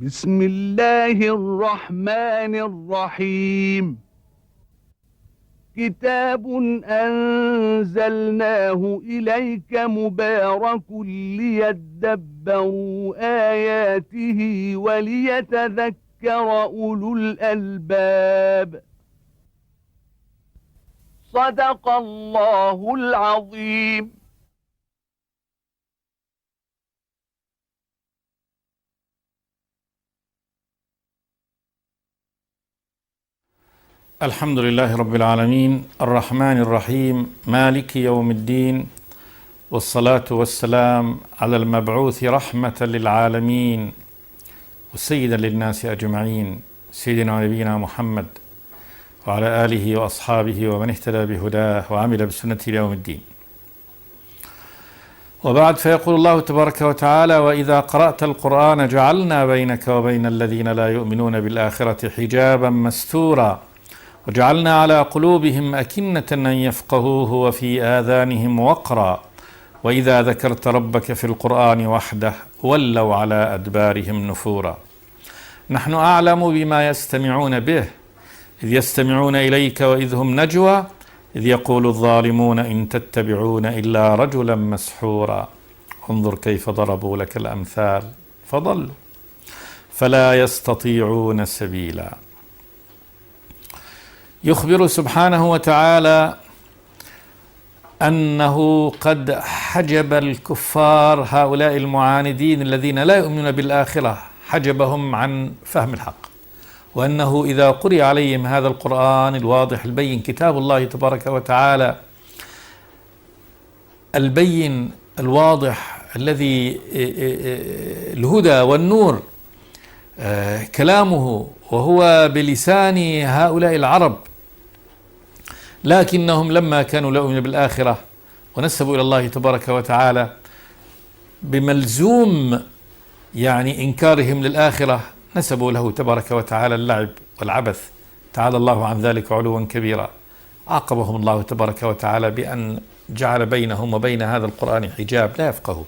بسم الله الرحمن الرحيم. كتاب أنزلناه إليك مبارك ليدبروا آياته وليتذكر أولو الألباب. صدق الله العظيم. الحمد لله رب العالمين الرحمن الرحيم مالك يوم الدين، والصلاة والسلام على المبعوث رحمة للعالمين وسيدا للناس أجمعين، سيدنا ونبينا محمد وعلى آله وأصحابه ومن اهتدى بهداه وعمل بسنته ليوم الدين. وبعد، فيقول الله تبارك وتعالى: وإذا قرأت القرآن جعلنا بينك وبين الذين لا يؤمنون بالآخرة حجابا مستورا وجعلنا على قلوبهم أكنة أن يفقهوه وفي آذانهم وقرا وإذا ذكرت ربك في القرآن وحده ولوا على أدبارهم نفورا. نحن أعلم بما يستمعون به إذ يستمعون إليك وإذ هم نجوى إذ يقول الظالمون إن تتبعون إلا رجلا مسحورا. انظر كيف ضربوا لك الأمثال فضلوا فلا يستطيعون سبيلا. يخبر سبحانه وتعالى أنه قد حجب الكفار هؤلاء المعاندين الذين لا يؤمنون بالآخرة، حجبهم عن فهم الحق، وأنه إذا قرئ عليهم هذا القرآن الواضح البين، كتاب الله تبارك وتعالى البين الواضح الذي الهدى والنور، كلامه وهو بلسان هؤلاء العرب، لكنهم لما كانوا لا يؤمنون بالآخرة ونسبوا إلى الله تبارك وتعالى بملزوم إنكارهم للآخرة، نسبوا له تبارك وتعالى اللعب والعبث، تعالى الله عن ذلك علوا كبيرا. عاقبهم الله تبارك وتعالى بأن جعل بينهم وبين هذا القرآن حجاب لا يفقهوا.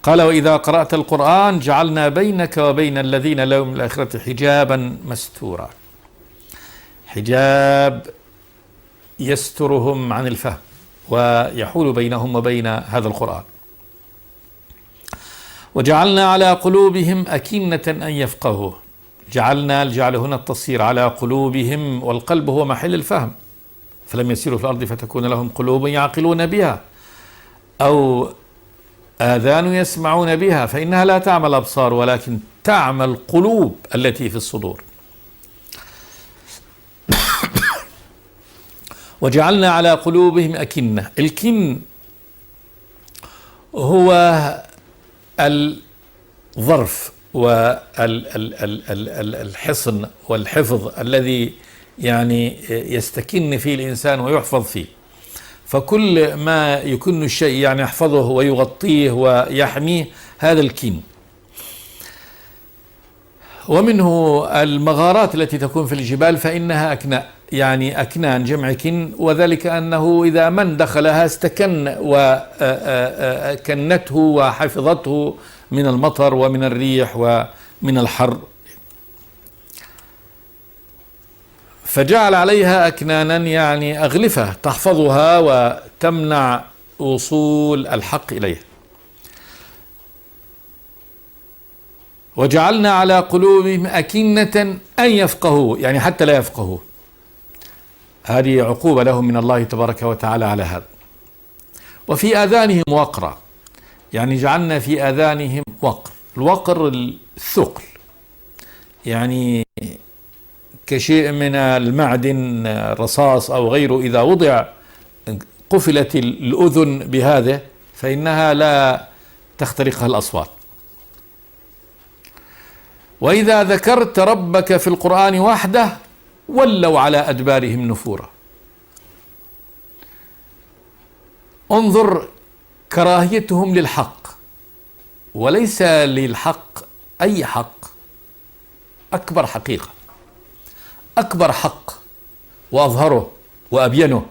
قال: وإذا قرأت القرآن جعلنا بينك وبين الذين لا يؤمنون بالآخرة حجابا مستورا. حجاب يسترهم عن الفهم ويحول بينهم وبين هذا القرآن. وجعلنا على قلوبهم أكنة أن يفقهوه. جعلنا، الجعل هنا التصير على قلوبهم، والقلب هو محل الفهم. فلم يسيروا في الأرض فتكون لهم قلوب يعقلون بها أو آذان يسمعون بها فإنها لا تعمى الأبصار ولكن تعمى القلوب التي في الصدور. وجعلنا على قلوبهم أكنة. الكن هو الظرف والحصن والحفظ الذي يستكن فيه الإنسان ويحفظ فيه. فكل ما يكن الشيء يحفظه ويغطيه ويحميه، هذا الكن. ومنه المغارات التي تكون في الجبال فإنها أكناء، أكنان جمع كن، وذلك أنه إذا من دخلها استكن وكنته وحفظته من المطر ومن الريح ومن الحر، فجعل عليها أكنانا أغلفة تحفظها وتمنع وصول الحق إليه. وجعلنا على قلوبهم أكنة أن يفقهوا، حتى لا يفقهوا. هذه عقوبة لهم من الله تبارك وتعالى على هذا. وفي آذانهم وقرا، جعلنا في آذانهم وقر. الوقر الثقل، كشيء من المعدن، رصاص أو غيره، إذا وضع قفلت الأذن بهذا فإنها لا تخترقها الأصوات. وإذا ذكرت ربك في القرآن وحده ولوا على أدبارهم نفورا. انظر كراهيتهم للحق، وليس للحق أي حق، أكبر حقيقة، أكبر حق وأظهره وأبينه،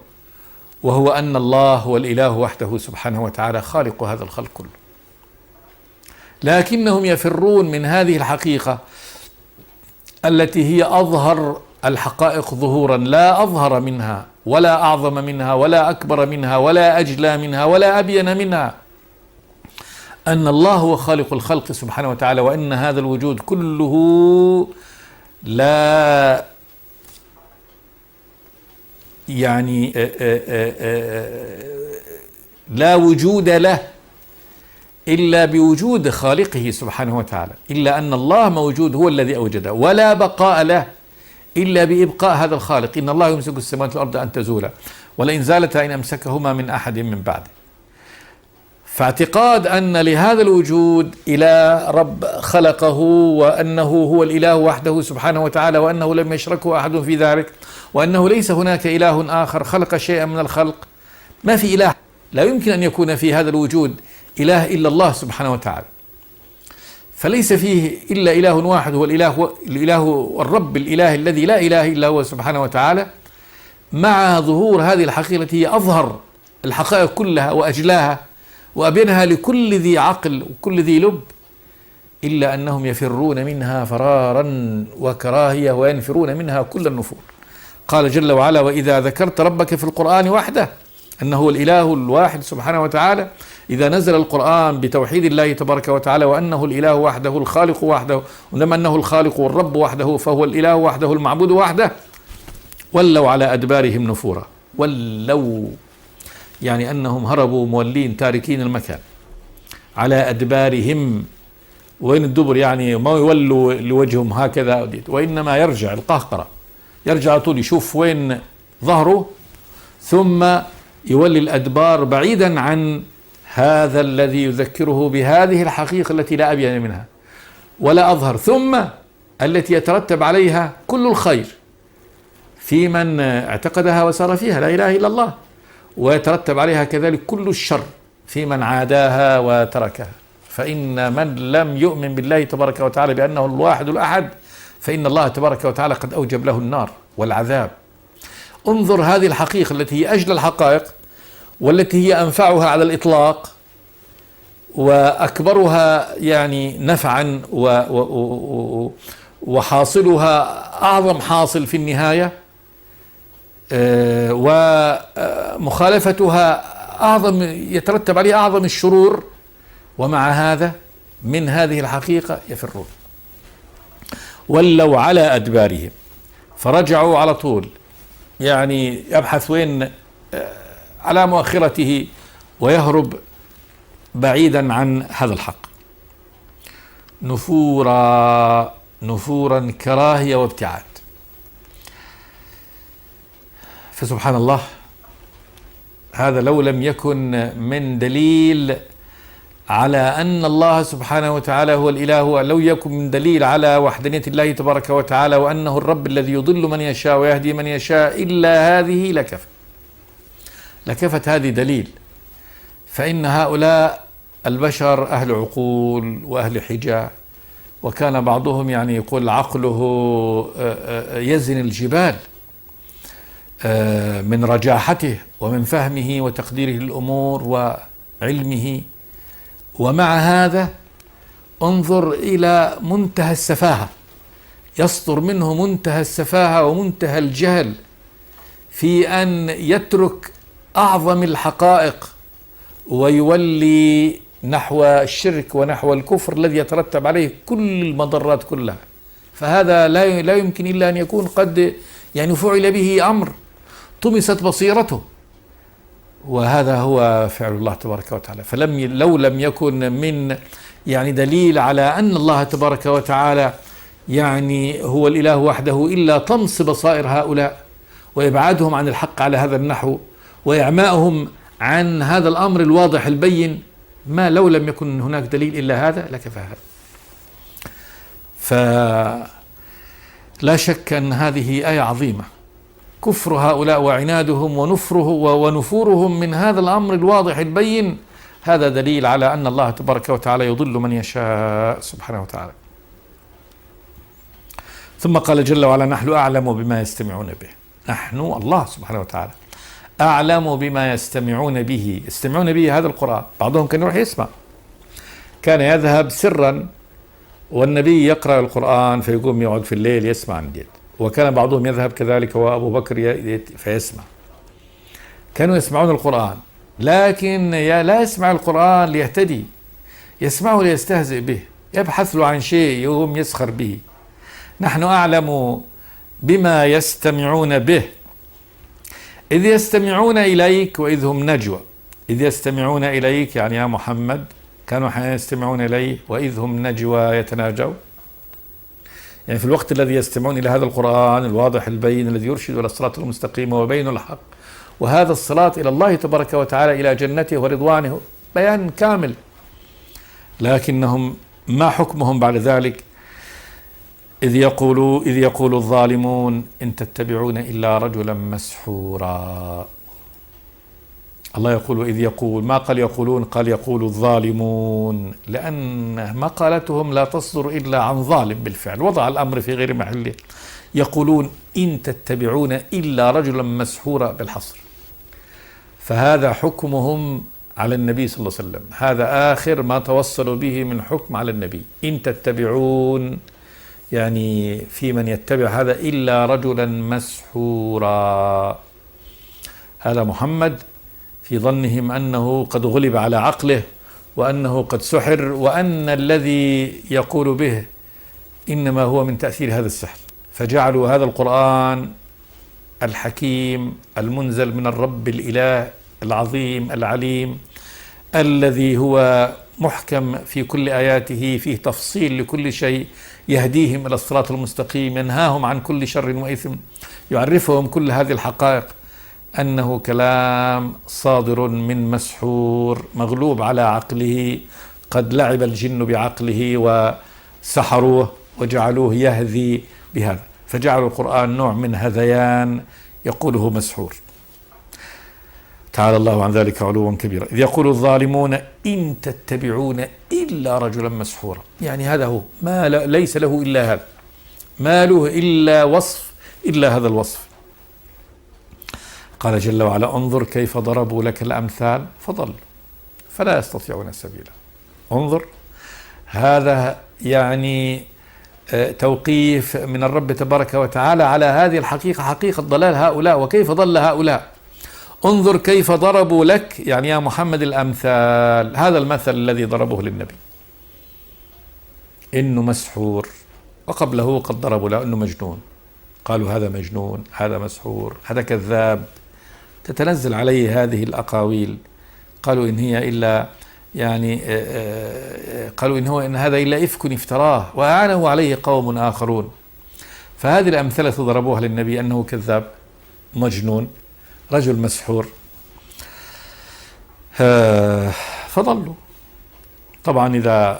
وهو أن الله هو الإله وحده سبحانه وتعالى خالق هذا الخلق كله. لكنهم يفرون من هذه الحقيقة التي هي أظهر الحقائق ظهورا، لا أظهر منها ولا أعظم منها ولا أكبر منها ولا أجلى منها ولا أبين منها، أن الله هو خالق الخلق سبحانه وتعالى، وأن هذا الوجود كله لا يعني لا وجود له إلا بوجود خالقه سبحانه وتعالى، إلا أن الله موجود هو الذي أوجده، ولا بقاء له إلا بإبقاء هذا الخالق. إن الله يمسك السماوات والأرض أن تزولا ولئن زالتا إن أمسكهما من أحد من بعده. فاعتقاد أن لهذا الوجود إله رب خلقه، وأنه هو الإله وحده سبحانه وتعالى، وأنه لم يشركه أحد في ذلك، وأنه ليس هناك إله آخر خلق شيئا من الخلق. ما في إله، لا يمكن أن يكون في هذا الوجود إله إلا الله سبحانه وتعالى، فليس فيه إلا إله واحد هو الإله الرب الإله الذي لا إله إلا هو سبحانه وتعالى. مع ظهور هذه الحقيقة التي هي أظهر الحقائق كلها وأجلاها وأبينها لكل ذي عقل وكل ذي لب، إلا أنهم يفرون منها فرارا وكراهية وينفرون منها كل النفور. قال جل وعلا: وإذا ذكرت ربك في القرآن وحده، أنه هو الإله الواحد سبحانه وتعالى، إذا نزل القرآن بتوحيد الله تبارك وتعالى وأنه الإله وحده الخالق وحده، ولما أنه الخالق والرب وحده فهو الإله وحده المعبود وحده، ولوا على أدبارهم نفورا. ولوا يعني أنهم هربوا مولين تاركين المكان على أدبارهم. وين الدبر؟ يعني ما يولوا لوجههم هكذا، وإنما يرجع القهقرة، يرجع طول يشوف وين ظهره، ثم يولي الأدبار بعيدا عن هذا الذي يذكره بهذه الحقيقة التي لا أبين منها ولا أظهر، ثم التي يترتب عليها كل الخير في من اعتقدها وسار فيها لا إله إلا الله، ويترتب عليها كذلك كل الشر في من عاداها وتركها. فإن من لم يؤمن بالله تبارك وتعالى بأنه الواحد الأحد، فإن الله تبارك وتعالى قد أوجب له النار والعذاب. انظر هذه الحقيقة التي هي أجل الحقائق، والتي هي أنفعها على الإطلاق وأكبرها يعني نفعا وحاصلها أعظم حاصل في النهاية، ومخالفتها أعظم يترتب عليها أعظم الشرور، ومع هذا من هذه الحقيقة يفرون. ولوا على أدبارهم، فرجعوا على طول، يعني يبحث وين على مؤخرته ويهرب بعيدا عن هذا الحق. نفورا كراهية وابتعاد. فسبحان الله، هذا لو لم يكن من دليل على أن الله سبحانه وتعالى هو الإله، لو يكن من دليل على وحدانية الله تبارك وتعالى وأنه الرب الذي يضل من يشاء ويهدي من يشاء، إلا هذه لكفت هذه دليل. فإن هؤلاء البشر أهل عقول وأهل حجة، وكان بعضهم يعني يقول عقله يزن الجبال من رجاحته ومن فهمه وتقديره للأمور وعلمه، ومع هذا انظر إلى منتهى السفاهة، يصدر منه منتهى السفاهة ومنتهى الجهل في أن يترك أعظم الحقائق ويولي نحو الشرك ونحو الكفر الذي يترتب عليه كل المضرات كلها. فهذا لا يمكن إلا أن يكون قد يعني فعل به أمر طمست بصيرته، وهذا هو فعل الله تبارك وتعالى. لو لم يكن من يعني دليل على أن الله تبارك وتعالى يعني هو الإله وحده إلا طمس بصائر هؤلاء وإبعادهم عن الحق على هذا النحو وإعمائهم عن هذا الأمر الواضح البين. لو لم يكن هناك دليل إلا هذا لكفى هذا. فلا شك أن هذه آية عظيمة، كفر هؤلاء وعنادهم ونفورهم من هذا الأمر الواضح البين، هذا دليل على أن الله تبارك وتعالى يضل من يشاء سبحانه وتعالى. ثم قال جل وعلا: نحن أعلم بما يستمعون به. نحن الله سبحانه وتعالى أعلم بما يستمعون به. هذا القرآن، بعضهم كان يروح يسمع، كان يذهب سرا والنبي يقرأ القرآن فيقوم يقعد في الليل يسمع عن جد، وكان بعضهم يذهب كذلك وأبو بكر فيسمع. كانوا يسمعون القرآن، لكن لا يسمع القرآن ليهتدي، يسمعه ليستهزئ به، يبحث له عن شيء يقوم يسخر به. نحن أعلم بما يستمعون به إذ يستمعون إليك وإذ هم نجوى. إذ يستمعون إليك يعني يا محمد كانوا حين يستمعون إليه، وإذ هم نجوى يتناجوا، يعني في الوقت الذي يستمعون إلى هذا القرآن الواضح البين الذي يرشد إلى الصراط المستقيم وبين الحق، وهذا الصراط إلى الله تبارك وتعالى إلى جنته ورضوانه، بيان كامل. لكنهم ما حكمهم بعد ذلك؟ إذ يقول الظالمون إن تتبعون إلا رجلا مسحورا. الله يقول إذ يقول، ما قال يقولون، قال يقول الظالمون، لأن مقالتهم لا تصدر إلا عن ظالم بالفعل، وضع الأمر في غير محله. يقولون إن تتبعون إلا رجلا مسحورا بالحصر، فهذا حكمهم على النبي صلى الله عليه وسلم، هذا آخر ما توصلوا به من حكم على النبي. إن تتبعون يعني في من يتبع هذا إلا رجلا مسحورا. هذا محمد في ظنهم أنه قد غلب على عقله وأنه قد سحر، وأن الذي يقول به إنما هو من تأثير هذا السحر، فجعلوا هذا القرآن الحكيم المنزل من الرب الإله العظيم العليم الذي هو محكم في كل آياته، فيه تفصيل لكل شيء، يهديهم إلى الصراط المستقيم، ينهاهم عن كل شر وإثم، يعرفهم كل هذه الحقائق، أنه كلام صادر من مسحور مغلوب على عقله، قد لعب الجن بعقله وسحروه وجعلوه يهذي بهذا، فجعلوا القرآن نوع من هذيان يقوله مسحور. تعالى الله عن ذلك علوا كبيرا. إذ يقول الظالمون إن تتبعون إلا رجلا مسحورا، يعني هذا هو، ما ليس له إلا هذا، ما له إلا وصف إلا هذا الوصف. قال جل وعلا انظر كيف ضربوا لك الأمثال فضلوا فلا يستطيعون سبيلا. انظر، هذا يعني توقيف من الرب تبارك وتعالى على هذه الحقيقة، حقيقة ضلال هؤلاء وكيف ضل هؤلاء. انظر كيف ضربوا لك يعني يا محمد الأمثال، هذا المثل الذي ضربوه للنبي إنه مسحور، وقبله قد ضربوا له إنه مجنون، قالوا هذا مجنون، هذا مسحور، هذا كذاب، تتنزل عليه هذه الأقاويل. قالوا إن هي إلا يعني قالوا إن هذا إلا إفك افتراه وأعانه عليه قوم آخرون. فهذه الأمثلة ضربوها للنبي أنه كذاب، مجنون، رجل مسحور، فضلوا. طبعا إذا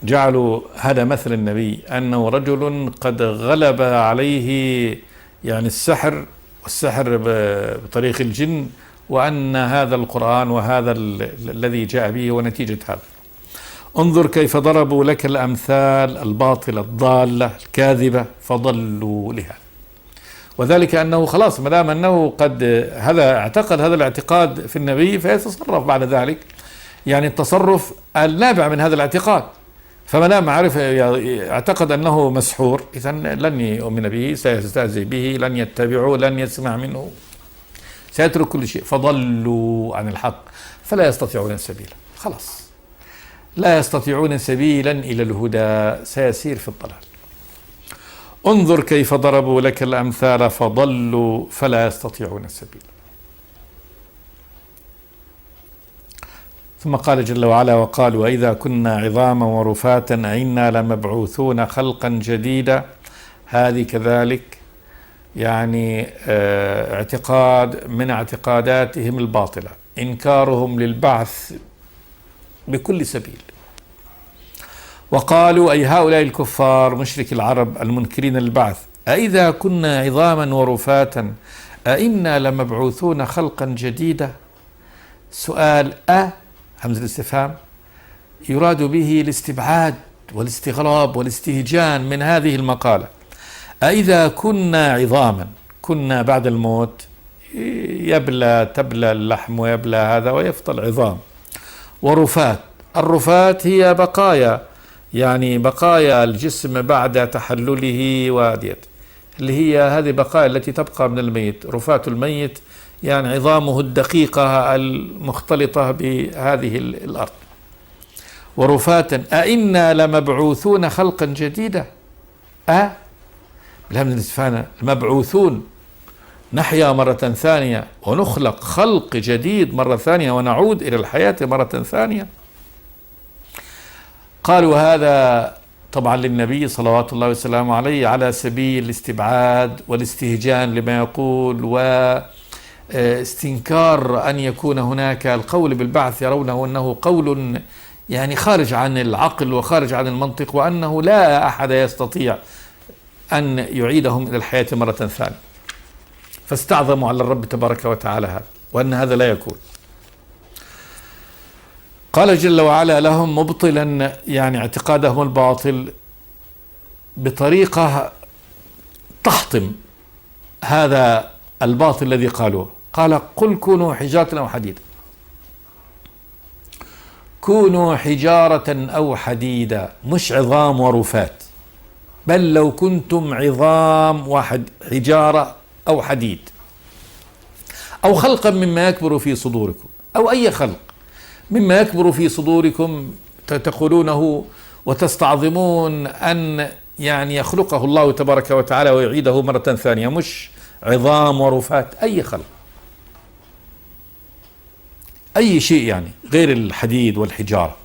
جعلوا هذا مثل النبي أنه رجل قد غلب عليه يعني السحر، والسحر بطريق الجن، وأن هذا القرآن وهذا الذي جاء به ونتيجة هذا. انظر كيف ضربوا لك الأمثال الباطلة الضالة الكاذبة فضلوا لها. وذلك أنه خلاص ما دام أنه قد هذا اعتقد هذا الاعتقاد في النبي، فيتصرف بعد ذلك يعني التصرف النابع من هذا الاعتقاد. فما دام عرف اعتقد أنه مسحور، إذن لن يؤمن به، سيستهزئ به، لن يتبعه، لن يسمع منه، سيترك كل شيء. فضلوا عن الحق فلا يستطيعون سبيلا، خلاص لا يستطيعون سبيلا إلى الهدى، سيسير في الضلال. انظر كيف ضربوا لك الأمثال فضلوا فلا يستطيعون سبيلا. ثم قال جل وعلا وقالوا وإذا كنا عظاما ورفاتا أئنا لمبعوثون خلقا جديدا. هذه كذلك يعني اعتقاد من اعتقاداتهم الباطلة، إنكارهم للبعث بكل سبيل. وقالوا أي هؤلاء الكفار مشرك العرب المنكرين للبعث أئذا كنا عظاما ورفاتا أئنا لمبعوثون خلقا جديدا. سؤال همزة الاستفهام يراد به الاستبعاد والاستغراب والاستهجان من هذه المقالة. أئذا كنا عظاما، كنا بعد الموت تبلى اللحم ويبلى هذا ويفضل عظام، ورفات. الرفات هي بقايا، يعني بقايا الجسم بعد تحلله وديت، اللي هي هذه بقايا التي تبقى من الميت. رفات الميت يعني عظامه الدقيقة المختلطة بهذه الأرض. ورفاتا أئنا لمبعوثون خلقا جديدا. بالهمزة الاستفهام، المبعوثون، نحيا مرة ثانية ونخلق خلق جديد مرة ثانية ونعود إلى الحياة مرة ثانية. قالوا هذا طبعا للنبي صلوات الله وسلامه عليه على سبيل الاستبعاد والاستهجان لما يقول، واستنكار أن يكون هناك القول بالبعث، يرونه أنه قول يعني خارج عن العقل وخارج عن المنطق، وأنه لا أحد يستطيع أن يعيدهم إلى الحياة مرة ثانية. فاستعظموا على الرب تبارك وتعالى هذا، وأن هذا لا يكون. قال جل وعلا لهم مبطلا يعني اعتقادهم الباطل بطريقة تحطم هذا الباطل الذي قالوه. قال قل كونوا حجارة أو حديدا، كونوا حجارة أو حديدا، مش عظام ورفات، بل لو كنتم عظام واحد، حجارة أو حديد، أو خلقا مما يكبر في صدوركم، أو أي خلق مما يكبر في صدوركم تقولونه وتستعظمون أن يعني يخلقه الله تبارك وتعالى ويعيده مرة ثانية، مش عظام ورفات، أي خلق، أي شيء يعني غير الحديد والحجارة.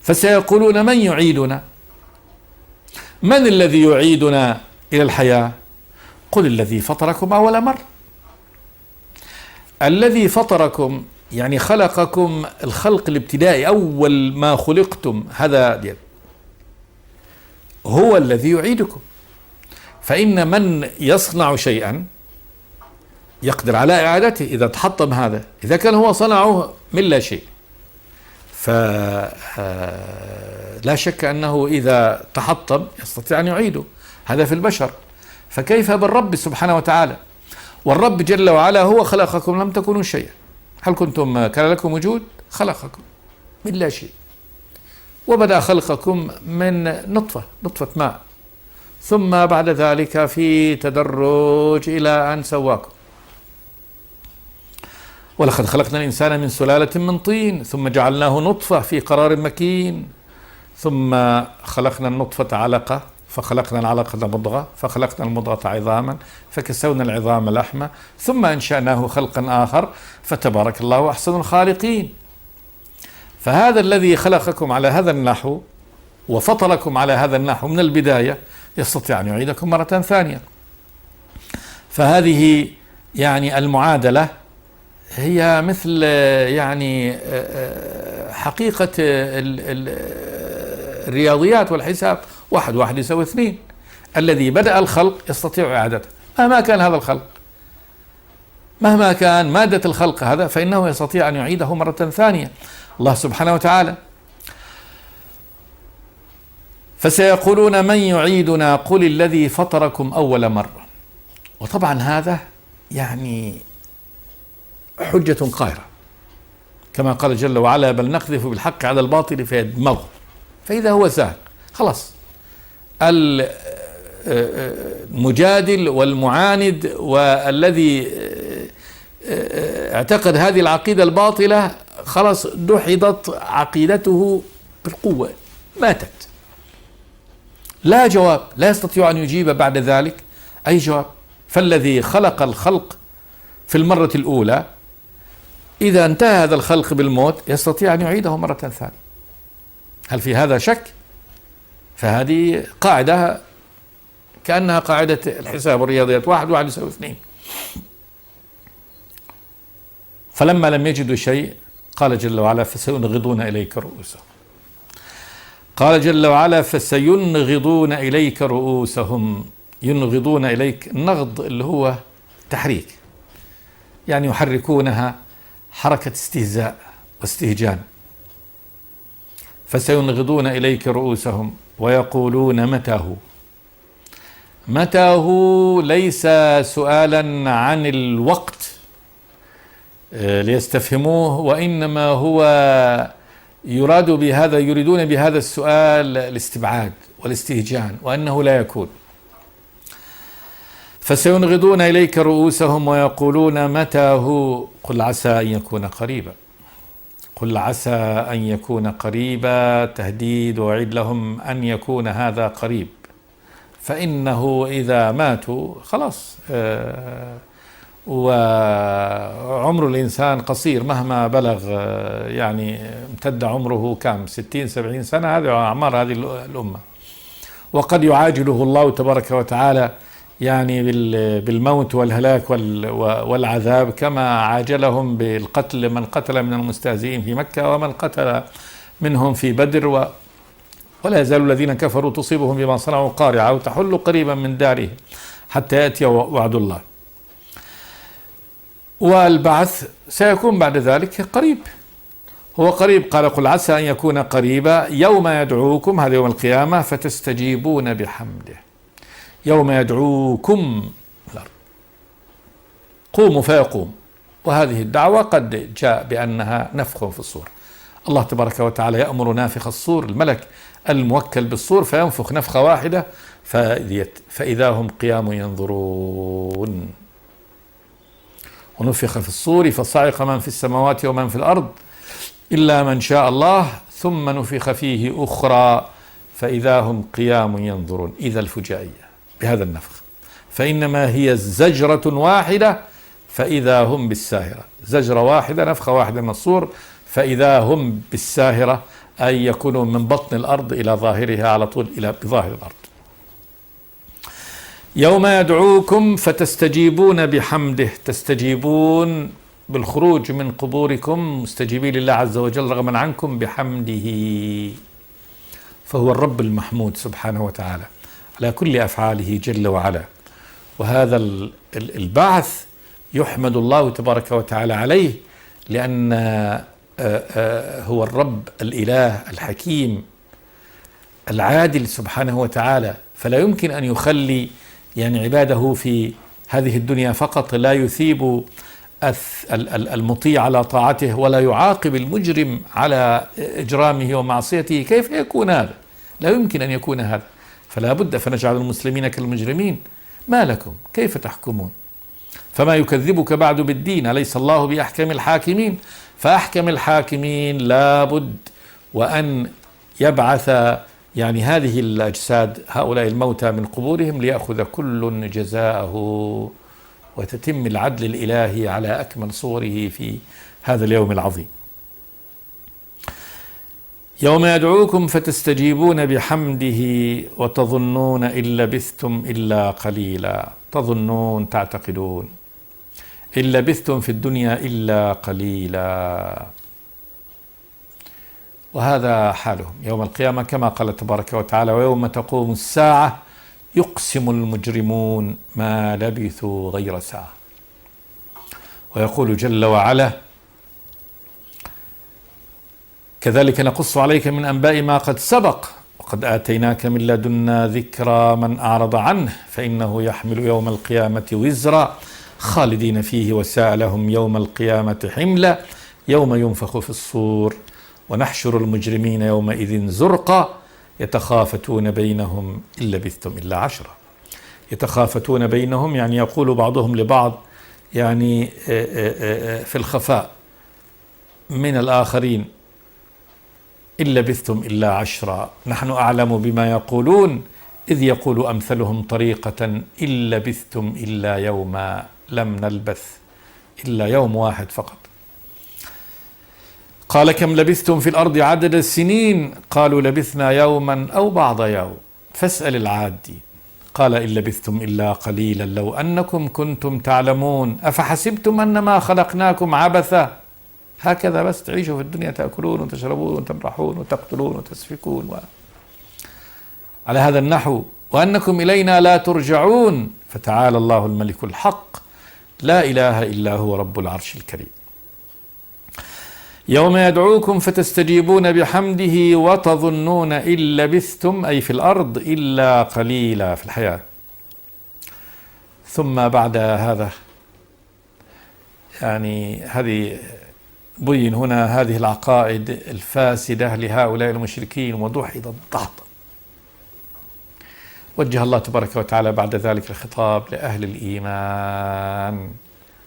فسيقولون من يعيدنا؟ من الذي يعيدنا إلى الحياة؟ قل الذي فطركم أول مرة. الذي فطركم يعني خلقكم الخلق الابتدائي، أول ما خلقتم، هذا ديال هو الذي يعيدكم. فإن من يصنع شيئا يقدر على إعادته إذا تحطم هذا، إذا كان هو صنعه من لا شيء، فلا شك أنه إذا تحطم يستطيع أن يعيده. هذا في البشر، فكيف بالرب سبحانه وتعالى؟ والرب جل وعلا هو خلقكم لم تكونوا شيئا. هل كنتم كان لكم وجود؟ خلقكم من لا شيء، وبدأ خلقكم من نطفة ماء، ثم بعد ذلك في تدرج إلى أن سواكم. ولقد خلقنا الإنسان من سلالة من طين، ثم جعلناه نطفة في قرار مكين، ثم خلقنا النطفة علقة، فخلقنا العلقة مضغة، فخلقنا المضغة عظاما، فكسونا العظام لحما، ثم أنشأناه خلقا آخر، فتبارك الله أحسن الخالقين. فهذا الذي خلقكم على هذا النحو وفطركم على هذا النحو من البداية يستطيع أن يعيدكم مرة ثانية. فهذه يعني المعادلة هي مثل يعني حقيقة الرياضيات والحساب، 1 1 يساوي 2. الذي بدأ الخلق يستطيع إعادته مهما كان هذا الخلق، مهما كان مادة الخلق هذا، فإنه يستطيع أن يعيده مرة ثانية الله سبحانه وتعالى. فسيقولون من يعيدنا قل الذي فطركم أول مرة. وطبعا هذا يعني حجة قاهرة، كما قال جل وعلا بل نقذف بالحق على الباطل فيدمغه فإذا هو زاهق. خلاص المجادل والمعاند والذي اعتقد هذه العقيدة الباطلة خلاص دحضت عقيدته بالقوة، ماتت، لا جواب، لا يستطيع أن يجيب بعد ذلك أي جواب. فالذي خلق الخلق في المرة الأولى إذا انتهى هذا الخلق بالموت يستطيع أن يعيده مرة ثانية. هل في هذا شك؟ فهذه قاعدة كأنها قاعدة الحساب والرياضيات، 1 1 يساوي 2. فلما لم يجدوا شيء قال جل وعلا فسينغضون إليك رؤوسهم. قال جل وعلا فسينغضون إليك رؤوسهم. ينغضون إليك، النغض اللي هو تحريك، يعني يحركونها حركة استهزاء واستهجان. فسينغضون إليك رؤوسهم ويقولون متى هو ليس سؤالا عن الوقت، ليستفهموه، وإنما هو يريدون بهذا السؤال الاستبعاد والاستهجان، وأنه لا يكون. فسينغضون إليك رؤوسهم ويقولون متى هو، قل عسى أن يكون قريبا. قل عسى أن يكون قريبا تهديد ووعيد لهم أن يكون هذا قريب، فإنه إذا ماتوا خلاص. وعمر الإنسان قصير مهما بلغ، يعني امتد عمره كم 60-70 سنة، هذه أعمار هذه الأمة. وقد يعاجله الله تبارك وتعالى يعني بالموت والهلاك والعذاب، كما عاجلهم بالقتل من قتل من المستهزئين في مكة ومن قتل منهم في بدر. ولا يزال الذين كفروا تصيبهم بما صنعوا قارعة أو تحل قريبا من دارهم حتى يأتي وعد الله. والبعث سيكون بعد ذلك قريب، هو قريب. قال قل عسى أن يكون قريبا يوم يدعوكم، هذا يوم القيامة، فتستجيبون بحمده. يوم يدعوكم قوموا فيقوم، وهذه الدعوة قد جاء بأنها نفخ في الصور. الله تبارك وتعالى يأمر نافخ الصور، الملك الموكل بالصور، فينفخ نفخة واحدة فإذا هم قيام ينظرون. ونفخ في الصور فصعق من في السماوات ومن في الأرض إلا من شاء الله ثم نفخ فيه أخرى فإذا هم قيام ينظرون. إذا الفجائية بهذا النفخ، فإنما هي زجرة واحدة فإذا هم بالساهرة. زجرة واحدة، نفخة واحدة من الصور، فإذا هم بالساهرة، أي يكونوا من بطن الأرض إلى ظاهرها على طول، إلى بظاهر الأرض. يوم يدعوكم فتستجيبون بحمده، تستجيبون بالخروج من قبوركم مستجيبين لله عز وجل رغما عنكم بحمده، فهو الرب المحمود سبحانه وتعالى على كل أفعاله جل وعلا. وهذا البعث يحمد الله تبارك وتعالى عليه، لأن هو الرب الإله الحكيم العادل سبحانه وتعالى، فلا يمكن أن يخلي يعني عباده في هذه الدنيا فقط، لا يثيب المطيع على طاعته ولا يعاقب المجرم على إجرامه ومعصيته. كيف يكون هذا؟ لا يمكن أن يكون هذا. فلا بد فنجعل المسلمين كالمجرمين. ما لكم كيف تحكمون؟ فما يكذبك بعد بالدين، أليس الله بأحكم الحاكمين؟ فأحكم الحاكمين لا بد وأن يبعث يعني هذه الأجساد هؤلاء الموتى من قبورهم ليأخذ كل جزاءه، وتتم العدل الإلهي على أكمل صوره في هذا اليوم العظيم. يوم يدعوكم فتستجيبون بحمده وتظنون إن لبثتم إلا قليلا. تظنون، تعتقدون، إن لبثتم في الدنيا إلا قليلا. وهذا حالهم يوم القيامة كما قال تبارك وتعالى ويوم تقوم الساعة يقسم المجرمون ما لبثوا غير ساعة. ويقول جل وعلا كذلك نقص عليك من أنباء ما قد سبق وقد آتيناك من لدنا ذكرى من أعرض عنه فإنه يحمل يوم القيامة وزرا خالدين فيه وساء لهم يوم القيامة حملا يوم ينفخ في الصور ونحشر المجرمين يومئذ زرقا يتخافتون بينهم إن لبثتم إلا عشرة. يتخافتون بينهم يعني يقول بعضهم لبعض يعني في الخفاء من الآخرين إن لبثتم إلا عشرة نحن أعلم بما يقولون إذ يقول أمثلهم طريقة إن لبثتم إلا يوما لم نلبث إلا يوم واحد فقط. قال كم لبثتم في الأرض عدد السنين قالوا لبثنا يوما أو بعض يوم فاسأل العادين قال إن لبثتم إلا قليلا لو أنكم كنتم تعلمون أفحسبتم أنما خلقناكم عبثا هكذا بس تعيشوا في الدنيا تأكلون وتشربون وتمرحون وتقتلون وتسفكون على هذا النحو وأنكم إلينا لا ترجعون فتعالى الله الملك الحق لا إله إلا هو رب العرش الكريم. يوم يدعوكم فتستجيبون بحمده وتظنون إن لبثتم أي في الأرض إلا قليلا في الحياة. ثم بعد هذا يعني هذه بين هنا هذه العقائد الفاسدة لهؤلاء المشركين وضحضت ضحضا. وجه الله تبارك وتعالى بعد ذلك الخطاب لأهل الإيمان.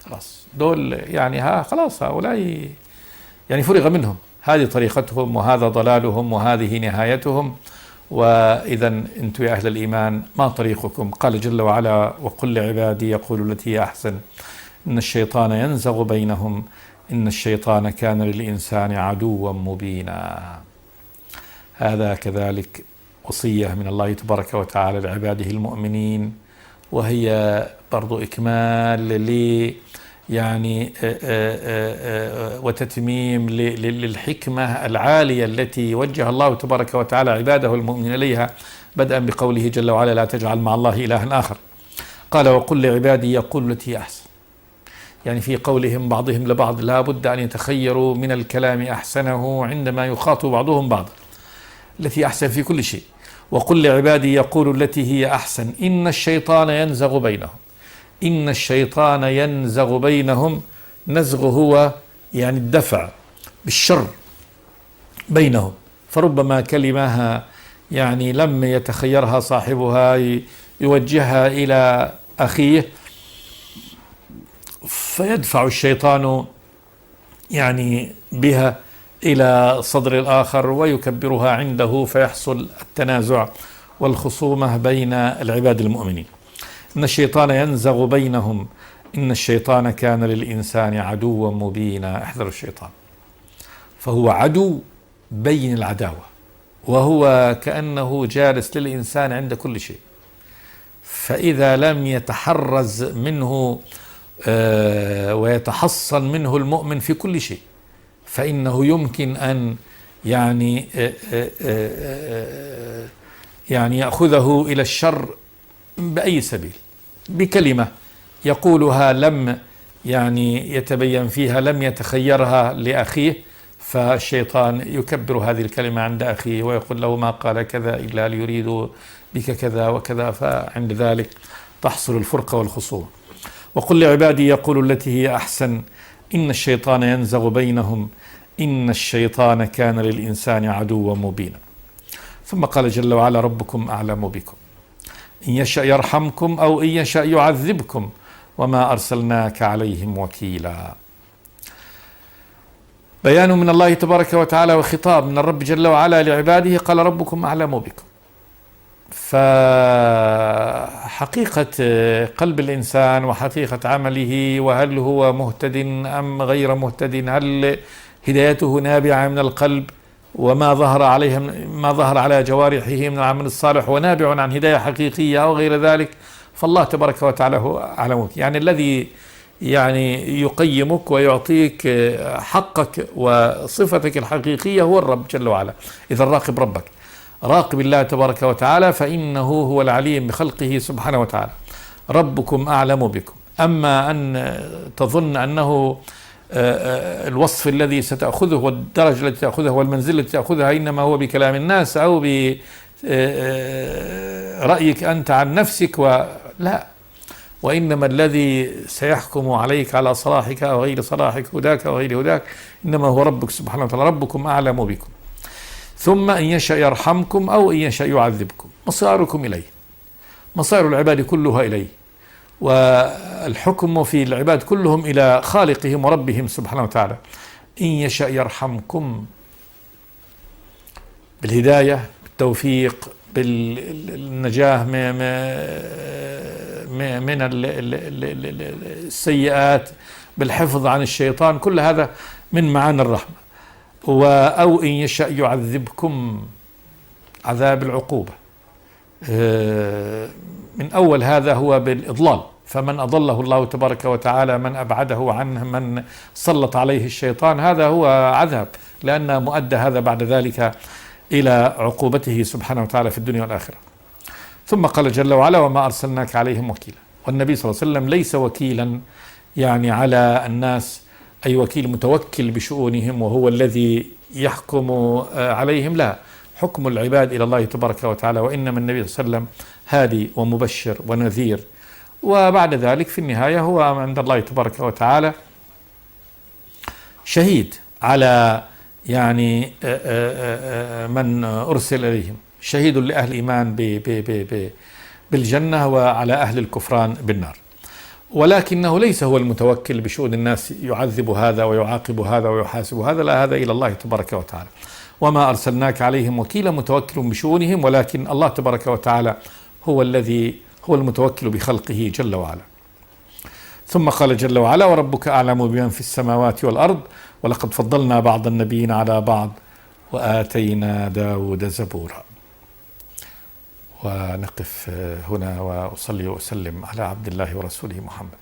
خلاص دول يعني خلاص هؤلاء يعني فرغ منهم، هذه طريقتهم وهذا ضلالهم وهذه نهايتهم. وإذا أنتم يا أهل الإيمان ما طريقكم؟ قال جل وعلا: وقل لعبادي يقولوا التي هي أحسن إن الشيطان ينزغ بينهم إن الشيطان كان للإنسان عدوا مبينا. هذا كذلك وصية من الله تبارك وتعالى لعباده المؤمنين، وهي برضو إكمال يعني وتتميم للحكمة العالية التي وجه الله تبارك وتعالى عباده المؤمنين إليها، بدءا بقوله جل وعلا: لا تجعل مع الله إلها آخر. قال: وقل لعبادي يقول التي أحسن. يعني في قولهم بعضهم لبعض لا بد أن يتخيروا من الكلام أحسنه عندما يخاطب بعضهم بعضا، التي أحسن في كل شيء. وقل لعبادي يقول التي هي أحسن إن الشيطان ينزغ بينهم. إن الشيطان ينزغ بينهم، نزغ هو يعني الدفع بالشر بينهم، فربما كلمة يعني لم يتخيرها صاحبها يوجهها إلى أخيه، فيدفع الشيطان يعني بها إلى صدر الآخر ويكبرها عنده، فيحصل التنازع والخصومة بين العباد المؤمنين. إن الشيطان ينزغ بينهم إن الشيطان كان للإنسان عدوا مبينا. احذروا الشيطان، فهو عدو بين العداوة، وهو كأنه جالس للإنسان عند كل شيء، فإذا لم يتحرز منه ويتحصن منه المؤمن في كل شيء، فإنه يمكن أن يعني يأخذه إلى الشر بأي سبيل، بكلمة يقولها لم يعني يتبين فيها، لم يتخيرها لأخيه، فالشيطان يكبر هذه الكلمة عند أخيه ويقول له ما قال كذا إلا ليريد بك كذا وكذا، فعند ذلك تحصل الفرقة والخصومة. وقل لعبادي يقول التي هي أحسن إن الشيطان ينزغ بينهم إن الشيطان كان للإنسان عدوا مبينا. ثم قال جل وعلا: ربكم أعلم بكم إن يشأ يرحمكم أو إن يشأ يعذبكم وما أرسلناك عليهم وكيلا. بيان من الله تبارك وتعالى وخطاب من الرب جل وعلا لعباده، قال: ربكم أعلم بكم. فحقيقة قلب الإنسان وحقيقة عمله، وهل هو مهتد أم غير مهتد، هل هدايته نابعة من القلب وما ظهر عليها ما ظهر على جوارحه من العمل الصالح ونابع عن هداية حقيقية أو غير ذلك، فالله تبارك وتعالى هو أعلمك. يعني الذي يعني يقيمك ويعطيك حقك وصفتك الحقيقية هو الرب جل وعلا. إذا راقب ربك، راقب الله تبارك وتعالى، فإنه هو العليم بخلقه سبحانه وتعالى. ربكم أعلم بكم. أما أن تظن أنه الوصف الذي ستأخذه والدرجة التي تأخذها والمنزلة التي تأخذها إنما هو بكلام الناس أو برأيك أنت عن نفسك، لا، وإنما الذي سيحكم عليك على صلاحك أو غير صلاحك، هداك أو غير هداك، إنما هو ربك سبحانه وتعالى. ربكم أعلم بكم. ثم إن يشأ يرحمكم أو إن يشأ يعذبكم. مصيركم إليه، مصير العباد كلها إليه، والحكم في العباد كلهم إلى خالقهم وربهم سبحانه وتعالى. إن يشأ يرحمكم بالهداية، بالتوفيق، بالنجاة من السيئات، بالحفظ عن الشيطان، كل هذا من معاني الرحمة. أو إن يشأ يعذبكم، عذاب العقوبة. من أول هذا هو بالإضلال، فمن أضله الله تبارك وتعالى، من أبعده عنه، من سلط عليه الشيطان، هذا هو عذاب، لأن مؤدى هذا بعد ذلك إلى عقوبته سبحانه وتعالى في الدنيا والآخرة. ثم قال جل وعلا: وما أرسلناك عليهم وكيلا. والنبي صلى الله عليه وسلم ليس وكيلا يعني على الناس، أي وكيل متوكل بشؤونهم وهو الذي يحكم عليهم، لا، حكم العباد إلى الله تبارك وتعالى. وإنما النبي صلى الله عليه وسلم هادي ومبشر ونذير، وبعد ذلك في النهاية هو عند الله تبارك وتعالى شهيد على يعني من أرسل إليهم، شهيد لأهل الإيمان بالجنة وعلى أهل الكفران بالنار. ولكنه ليس هو المتوكل بشؤون الناس، يعذب هذا ويعاقب هذا ويحاسب هذا، لا، هذا إلى الله تبارك وتعالى. وما أرسلناك عليهم وكيلا، متوكل بشؤونهم، ولكن الله تبارك وتعالى هو المتوكل بخلقه جل وعلا. ثم قال جل وعلا: وربك أعلم بمن في السماوات والأرض ولقد فضلنا بعض النبيين على بعض وآتينا داود زبورا. ونقف هنا وأصلي وأسلم على عبد الله ورسوله محمد.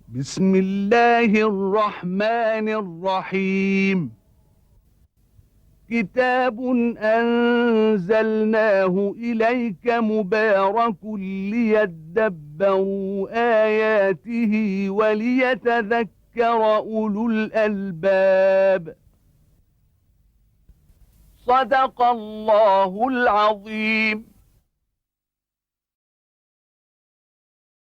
بسم الله الرحمن الرحيم. كتاب أنزلناه إليك مبارك ليدبروا آياته وليتذكر أولو الألباب. صدق الله العظيم.